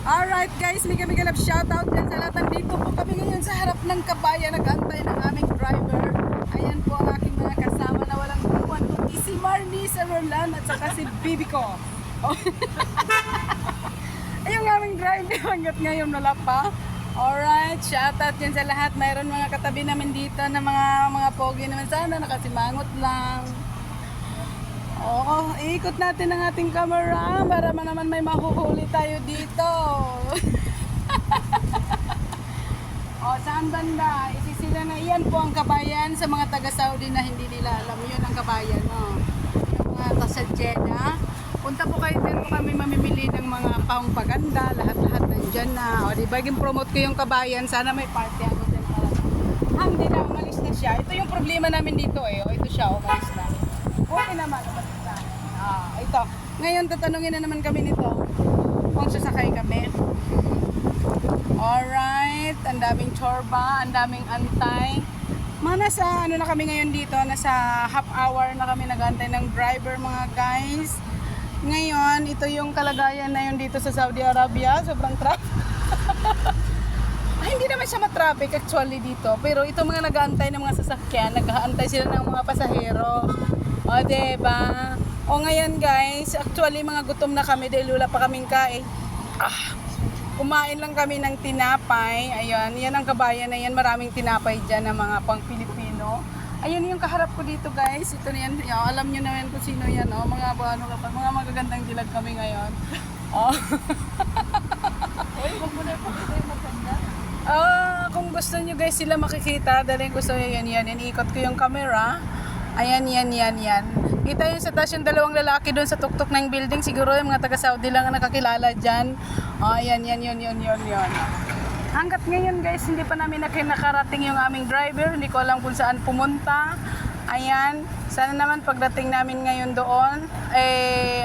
Alright guys, mega love shoutout dyan sa lahat. Nandito po kami ngayon sa harap ng kabayan, nag-antay ng aming driver. Ayan po ang aking mga kasama na walang iwan, kundi si Marnie, si Roland at saka si Bibi ko. Ayun ang aming driver hanggat ngayon wala pa. Alright, shoutout dyan sa lahat. Mayroon mga katabi namin dito na mga pogi naman sana, nakasimangot lang. Oo, iikot natin ang ating camera para naman may mahuhuli tayo dito. O, saan banda? Isisila na iyan po ang kabayan sa mga taga-Saudi na hindi nila alam. Yun ang kabayan, no? Yung mga sa Jeddah. Punta po kayo dyan kung kami mamimili ng mga pangpaganda. Lahat-lahat nandyan na. O, diba? Promote ko yung kabayan. Sana may party ako dyan para. Hindi na, umalis na siya. Ito yung problema namin dito eh. O, ito siya, umalis na. Okay naman, umalis na. Ito. Ngayon, tatanungin na naman kami nito kung sasakay kami. Alright. Ang daming chorba, ang daming antay. Nasa ano na kami ngayon dito, nasa half hour na kami nag-antay ng driver mga guys. Ngayon, ito yung kalagayan na yun dito sa Saudi Arabia. Sobrang traffic. Hindi naman siya matraffic actually dito. Pero ito mga nag-aantay ng mga sasakyan, nag-aantay sila ng mga pasahero. O, diba? O ngayon guys, actually mga gutom na kami dahil wala pa kaming kain. Kumain lang kami ng tinapay. Ayan, yan ang kabayan na yan. Maraming tinapay dyan ng mga pang Pilipino. Ayun yung kaharap ko dito guys. Ito na yan. Alam nyo naman kung sino yan. Oh. Mga magagandang dilag kami ngayon. Oh. Kung gusto nyo guys sila makikita, dahil gusto nyo yan. Iikot ko yung camera. Ayan, yan. Kita yun sa taas yung dalawang lalaki doon sa tuktok ng building. Siguro yung mga taga-Saudi lang ang nakakilala dyan. Ayan, yun. Hanggat ngayon guys, hindi pa namin nakarating yung aming driver. Hindi ko alam kung saan pumunta. Ayan, sana naman pagdating namin ngayon doon,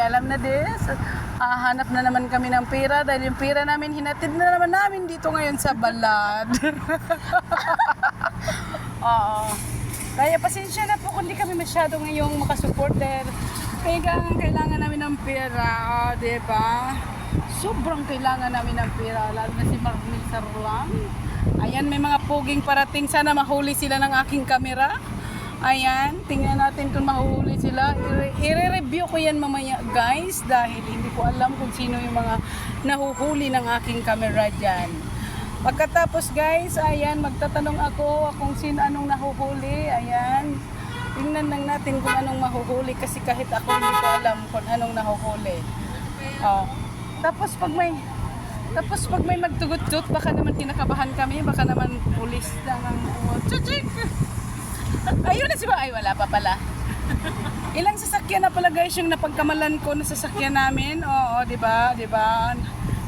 alam na this. Hanap na naman kami ng pera dahil yung pera namin hinatid na naman namin dito ngayon sa balad. Oo. Kaya pasensya na po kung di kami masyado ngayong makasupporter. Kaya kailangan namin ng pera, diba? Sobrang kailangan namin ng pera, lalo na si Marnie Sarlan. Ayan, may mga poging parating. Sana mahuli sila ng aking camera. Ayan, tingnan natin kung mahuhuli sila. I-review ko yan mamaya guys dahil hindi ko alam kung sino yung mga nahuhuli ng aking camera dyan. Pagkatapos guys, ayan, magtatanong ako kung sino anong nahuhuli. Ayan, tingnan lang natin kung anong mahuhuli kasi kahit ako hindi ko alam kung anong nahuhuli. Tapos pag may magtugot-tugot, baka naman kinakabahan kami, baka naman pulis lang ang tsutsik. Ayun na siya. Ay, wala pa pala. Ilang sasakyan na pala guys yung napagkamalan ko na sasakyan namin. Oo, diba?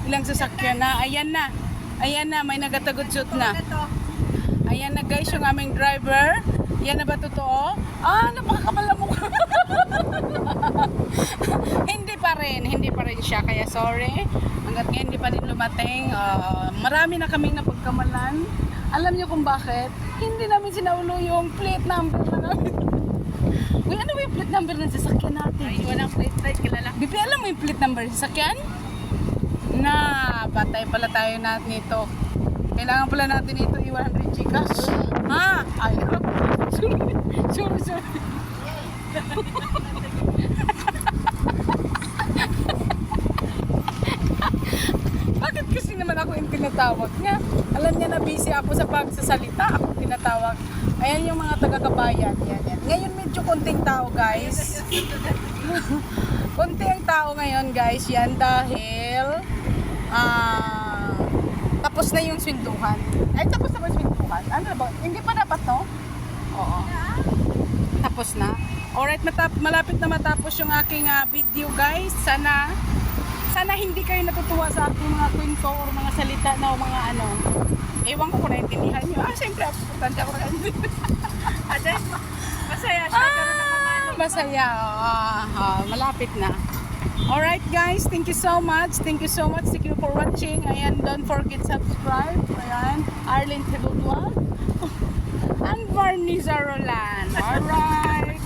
Ilang sasakyan na. Ayan na, may nagatagot-shoot na. Ayan na guys yung aming driver. Yan na ba totoo? Napakakamala mo. Hindi pa rin siya, kaya sorry. Hanggat ngayon hindi pa rin lumating. Marami na kaming napagkamalan. Alam niyo kung bakit? Hindi namin sinaulo yung plate number na namin. Uy, ano ba yung plate number ng sasakyan natin? Ay, walang plate kilala. Bibi, alam mo yung plate number ng sasakyan? Patay pala tayo natin ito. Kailangan pala natin ito i-100 Gcash. Ay, sorry. Bakit kasi naman ako yung tinatawag niya? Alam niya na busy ako sa pagsasalita. Ako tinatawag. Ayan yung mga taga-kabayan. Yan. Ngayon medyo konting tao guys. Konti ang tao ngayon guys. Yan dahil tapos na yung swinduhan. Ay, tapos na ba yung swinduhan? Ano ba? Hindi pa dapat, no? Oo. Tapos na. Alright, malapit na matapos yung aking video, guys. Sana hindi kayo natutuwa sa aking mga kwento o mga salita na o mga ano. Ewan ko kung naintindihan nyo. Siyempre, importante ako rin. Masaya siya. Masaya. Malapit na. Alright guys, thank you so much. Thank you for watching. Ayan, don't forget subscribe. Ayan, Arlene Tebudwan and Marnie Zarolan. Alright.